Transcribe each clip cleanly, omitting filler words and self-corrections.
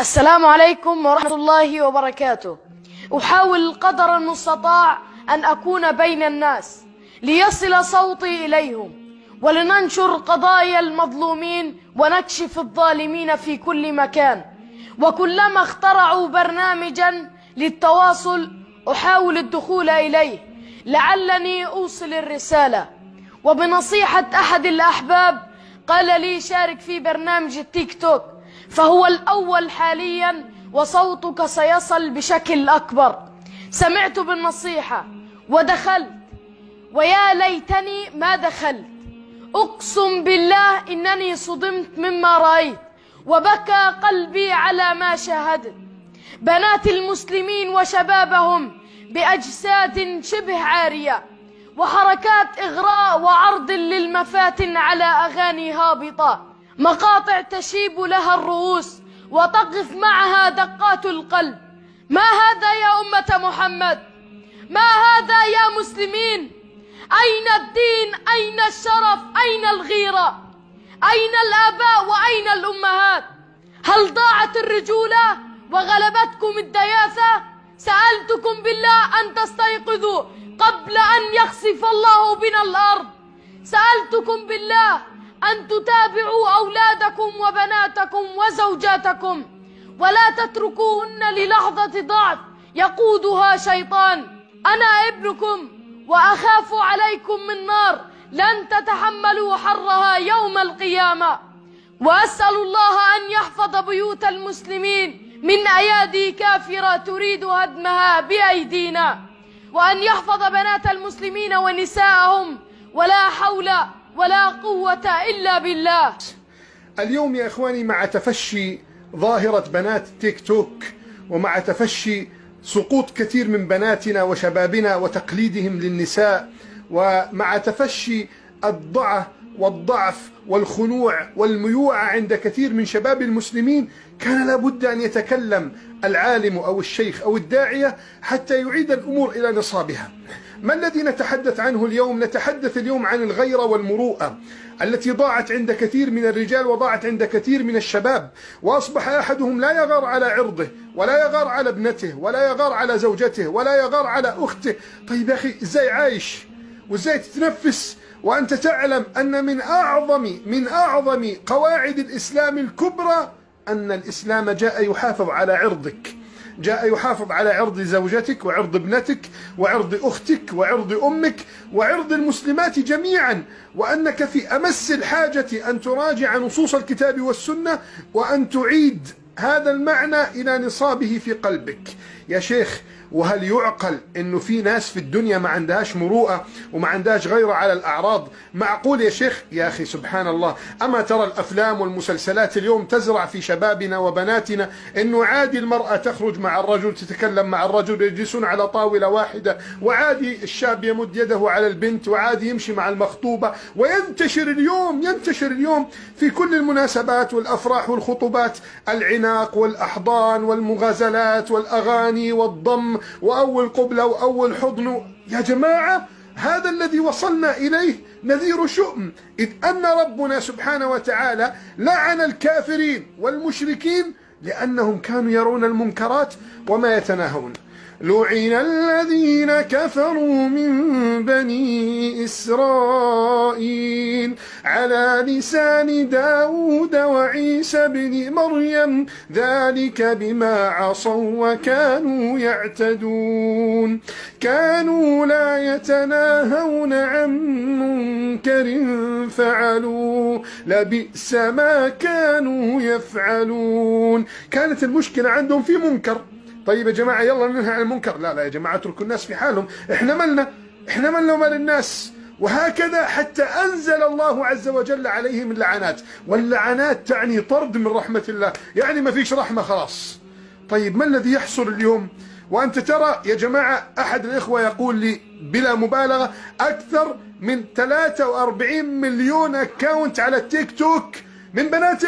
السلام عليكم ورحمة الله وبركاته. أحاول قدر المستطاع أن أكون بين الناس ليصل صوتي إليهم، ولننشر قضايا المظلومين ونكشف الظالمين في كل مكان. وكلما اخترعوا برنامجا للتواصل أحاول الدخول إليه لعلني أوصل الرسالة. وبنصيحة أحد الأحباب قال لي شارك في برنامج التيك توك، فهو الأول حاليا وصوتك سيصل بشكل أكبر. سمعت بالنصيحة ودخلت، ويا ليتني ما دخلت. أقسم بالله إنني صدمت مما رأيت، وبكى قلبي على ما شاهدت. بنات المسلمين وشبابهم بأجساد شبه عارية، وحركات إغراء وعرض للمفاتن على أغاني هابطة، مقاطع تشيب لها الرؤوس وتقف معها دقات القلب. ما هذا يا أمة محمد؟ ما هذا يا مسلمين؟ أين الدين؟ أين الشرف؟ أين الغيرة؟ أين الآباء وأين الأمهات؟ هل ضاعت الرجولة وغلبتكم الدياثة؟ سألتكم بالله أن تستيقظوا قبل أن يخسف الله بنا الأرض. سألتكم بالله أن تتابعوا أولادكم وبناتكم وزوجاتكم، ولا تتركوهن للحظة ضعف يقودها شيطان. أنا ابنكم وأخاف عليكم من نار لن تتحملوا حرها يوم القيامة. وأسأل الله أن يحفظ بيوت المسلمين من أيادي كافرة تريد هدمها بأيدينا، وأن يحفظ بنات المسلمين ونساءهم، ولا حول ولا قوة إلا بالله. اليوم يا إخواني مع تفشي ظاهرة بنات تيك توك، ومع تفشي سقوط كثير من بناتنا وشبابنا وتقليدهم للنساء، ومع تفشي والضعف والخنوع والميوعة عند كثير من شباب المسلمين، كان لابد أن يتكلم العالم أو الشيخ أو الداعية حتى يعيد الأمور إلى نصابها. ما الذي نتحدث عنه اليوم؟ نتحدث اليوم عن الغيرة والمروءة التي ضاعت عند كثير من الرجال وضاعت عند كثير من الشباب، وأصبح أحدهم لا يغار على عرضه، ولا يغار على ابنته، ولا يغار على زوجته، ولا يغار على أخته. طيب يا أخي، إزاي عايش وإزاي تتنفس وأنت تعلم أن من أعظم قواعد الإسلام الكبرى أن الإسلام جاء يحافظ على عرضك، جاء يحافظ على عرض زوجتك وعرض ابنتك وعرض أختك وعرض أمك وعرض المسلمات جميعا، وأنك في أمس الحاجة أن تراجع نصوص الكتاب والسنة وأن تعيد هذا المعنى إلى نصابه في قلبك. يا شيخ، وهل يعقل انه في ناس في الدنيا ما عندهاش مروءة وما عندهاش غيرة على الأعراض؟ معقول يا شيخ؟ يا أخي سبحان الله، أما ترى الأفلام والمسلسلات اليوم تزرع في شبابنا وبناتنا انه عادي المرأة تخرج مع الرجل، تتكلم مع الرجل، يجلسون على طاولة واحدة، وعادي الشاب يمد يده على البنت، وعادي يمشي مع المخطوبة. وينتشر اليوم في كل المناسبات والأفراح والخطوبات العناق والأحضان والمغازلات والأغاني والضم وأول قبلة وأول حضن. يا جماعة، هذا الذي وصلنا إليه نذير شؤم، إذ أن ربنا سبحانه وتعالى لعن الكافرين والمشركين لأنهم كانوا يرون المنكرات وما يتناهون. لعن الذين كفروا من بني إسرائيل على لسان داود وعيسى بن مريم ذلك بما عصوا وكانوا يعتدون، كانوا لا يتناهون عن منكر فعلوا لبئس ما كانوا يفعلون. كانت المشكلة عندهم في منكر. طيب يا جماعة يلا ننهي عن المنكر. لا يا جماعة، اتركوا الناس في حالهم، احنا مالنا ومال الناس. وهكذا حتى أنزل الله عز وجل عليهم اللعنات، واللعنات تعني طرد من رحمة الله، يعني ما فيش رحمة خلاص. طيب ما الذي يحصل اليوم؟ وأنت ترى يا جماعة، أحد الإخوة يقول لي بلا مبالغة أكثر من 43 مليون أكاونت على التيك توك من بنات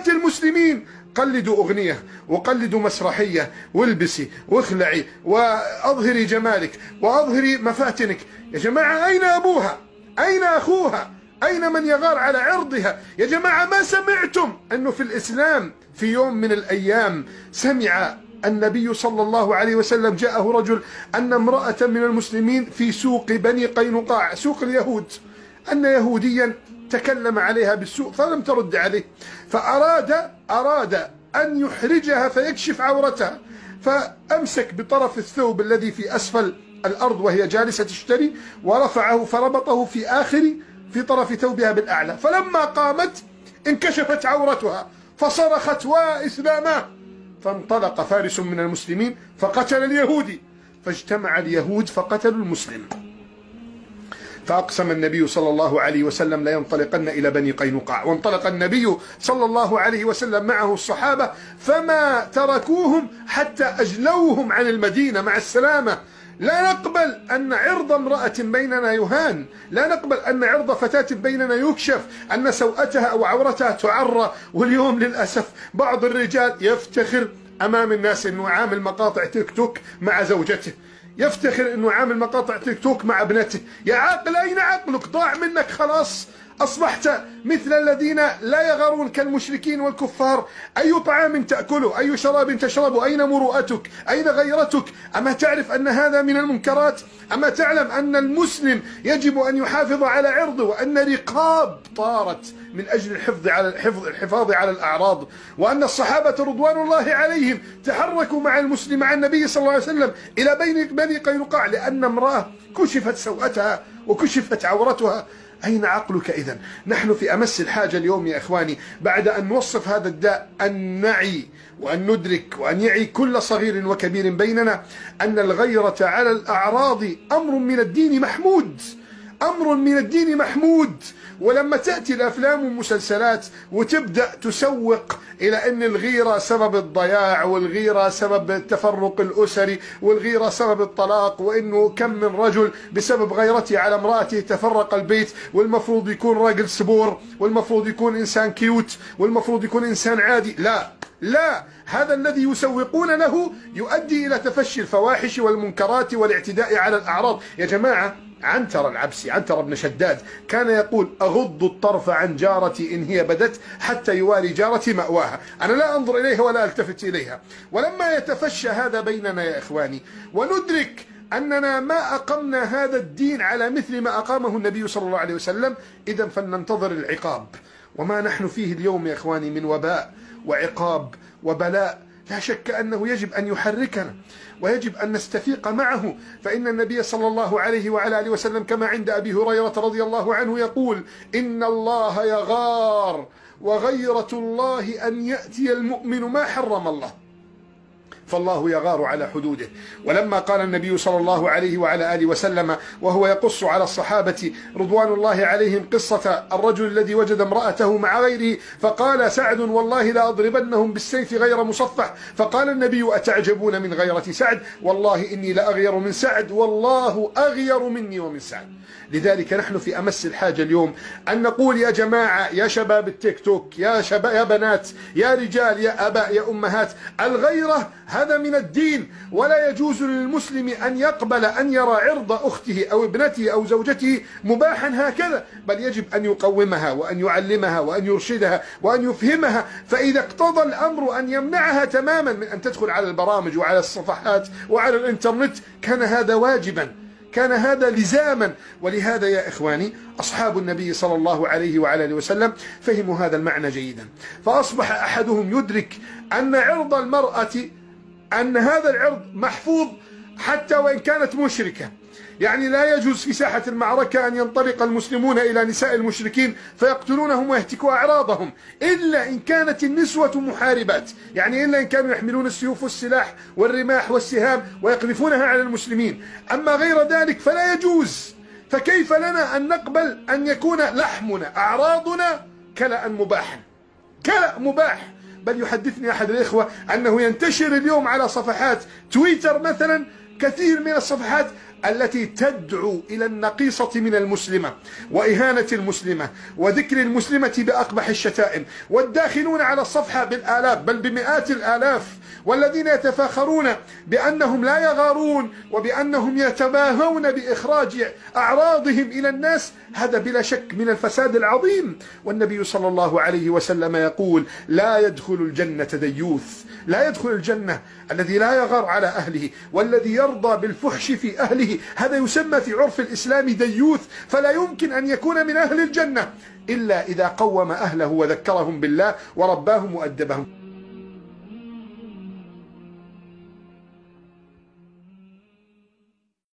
المسلمين. قلدوا أغنية وقلدوا مسرحية والبسي واخلعي وأظهري جمالك وأظهري مفاتنك. يا جماعة، أين أبوها؟ أين أخوها؟ أين من يغار على عرضها؟ يا جماعة ما سمعتم أنه في الإسلام في يوم من الأيام سمع النبي صلى الله عليه وسلم جاءه رجل أن امرأة من المسلمين في سوق بني قينقاع، سوق اليهود، أن يهوديا تكلم عليها بالسوء فلم ترد عليه، فأراد أن يحرجها فيكشف عورتها، فأمسك بطرف الثوب الذي في أسفل الأرض وهي جالسة تشتري ورفعه فربطه في طرف ثوبها بالأعلى، فلما قامت انكشفت عورتها فصرخت وإسلاما، فانطلق فارس من المسلمين فقتل اليهودي، فاجتمع اليهود فقتلوا المسلم، فأقسم النبي صلى الله عليه وسلم لينطلقن إلى بني قينقاع، وانطلق النبي صلى الله عليه وسلم معه الصحابة فما تركوهم حتى أجلوهم عن المدينة مع السلامة. لا نقبل أن عرض امرأة بيننا يهان، لا نقبل أن عرض فتاة بيننا يكشف، أن سوءتها أو عورتها تعرى. واليوم للأسف بعض الرجال يفتخر أمام الناس أنه عامل مقاطع تيك توك مع زوجته، يفتخر أنه عامل مقاطع تيك توك مع ابنته. يا عاقل أين عقلك؟ ضاع منك خلاص، أصبحت مثل الذين لا يغارون كالمشركين والكفار. أي طعام تأكله؟ أي شراب تشربه؟ أين مروءتك؟ أين غيرتك؟ أما تعرف أن هذا من المنكرات؟ أما تعلم أن المسلم يجب أن يحافظ على عرضه، وأن رقاب طارت من أجل الحفاظ على الأعراض، وأن الصحابة رضوان الله عليهم تحركوا مع المسلم مع النبي صلى الله عليه وسلم إلى بني قينقاع لأن امرأة كشفت سوءتها وكشفت عورتها. أين عقلك إذن؟ نحن في أمس الحاجة اليوم يا إخواني بعد أن نوصف هذا الداء أن نعي وأن ندرك وأن يعي كل صغير وكبير بيننا أن الغيرة على الأعراض أمر من الدين محمود، أمر من الدين محمود. ولما تأتي الأفلام والمسلسلات وتبدأ تسوق إلى أن الغيرة سبب الضياع، والغيرة سبب التفرق الأسري، والغيرة سبب الطلاق، وأنه كم من رجل بسبب غيرته على امرأته تفرق البيت، والمفروض يكون راجل سبور، والمفروض يكون إنسان كيوت، والمفروض يكون إنسان عادي. لا، هذا الذي يسوقون له يؤدي إلى تفشي الفواحش والمنكرات والاعتداء على الأعراض. يا جماعة عنتر العبسي، عنتر بن شداد، كان يقول أغض الطرف عن جارتي إن هي بدت حتى يواري جارتي مأواها. أنا لا أنظر إليها ولا ألتفت إليها. ولما يتفشى هذا بيننا يا إخواني وندرك أننا ما أقمنا هذا الدين على مثل ما أقامه النبي صلى الله عليه وسلم، إذن فلننتظر العقاب. وما نحن فيه اليوم يا إخواني من وباء وعقاب وبلاء لا شك أنه يجب أن يحركنا ويجب أن نستفيق معه. فإن النبي صلى الله عليه وعلى آله وسلم كما عند أبي هريرة رضي الله عنه يقول: إن الله يغار وغيرة الله أن يأتي المؤمن ما حرم الله، فالله يغار على حدوده. ولما قال النبي صلى الله عليه وعلى آله وسلم وهو يقص على الصحابة رضوان الله عليهم قصة الرجل الذي وجد امرأته مع غيره فقال سعد: والله لا أضربنهم بالسيف غير مصفح. فقال النبي: أتعجبون من غيرة سعد؟ والله إني لأغير من سعد، والله أغير مني ومن سعد. لذلك نحن في أمس الحاجة اليوم أن نقول يا جماعة، يا شباب التيك توك، يا شباب، يا بنات، يا رجال، يا أباء، يا أمهات، الغيرة هذا من الدين، ولا يجوز للمسلم أن يقبل أن يرى عرض أخته أو ابنته أو زوجته مباحا هكذا، بل يجب أن يقومها وأن يعلمها وأن يرشدها وأن يفهمها. فإذا اقتضى الأمر أن يمنعها تماما من أن تدخل على البرامج وعلى الصفحات وعلى الإنترنت كان هذا واجبا، كان هذا لزاما. ولهذا يا إخواني أصحاب النبي صلى الله عليه وعلى آله وسلم فهموا هذا المعنى جيدا، فأصبح أحدهم يدرك أن عرض المرأة، أن هذا العرض محفوظ حتى وإن كانت مشركة. يعني لا يجوز في ساحة المعركة أن ينطلق المسلمون إلى نساء المشركين فيقتلونهم ويهتكوا أعراضهم، إلا إن كانت النسوة محاربات، يعني إلا إن كانوا يحملون السيوف والسلاح والرماح والسهام ويقذفونها على المسلمين. أما غير ذلك فلا يجوز. فكيف لنا أن نقبل أن يكون لحمنا أعراضنا كلأ مباحا؟ كلأ مباح. بل يحدثني أحد الإخوة أنه ينتشر اليوم على صفحات تويتر مثلا كثير من الصفحات التي تدعو إلى النقيصة من المسلمة وإهانة المسلمة وذكر المسلمة بأقبح الشتائم، والداخلون على الصفحة بالآلاف بل بمئات الآلاف والذين يتفاخرون بأنهم لا يغارون وبأنهم يتباهون بإخراج أعراضهم إلى الناس، هذا بلا شك من الفساد العظيم. والنبي صلى الله عليه وسلم يقول: لا يدخل الجنة ديوث، لا يدخل الجنة الذي لا يغار على أهله والذي يرضى بالفحش في أهله، هذا يسمى في عرف الإسلام ديوث، فلا يمكن أن يكون من أهل الجنة إلا إذا قوم أهله وذكرهم بالله ورباهم وأدبهم.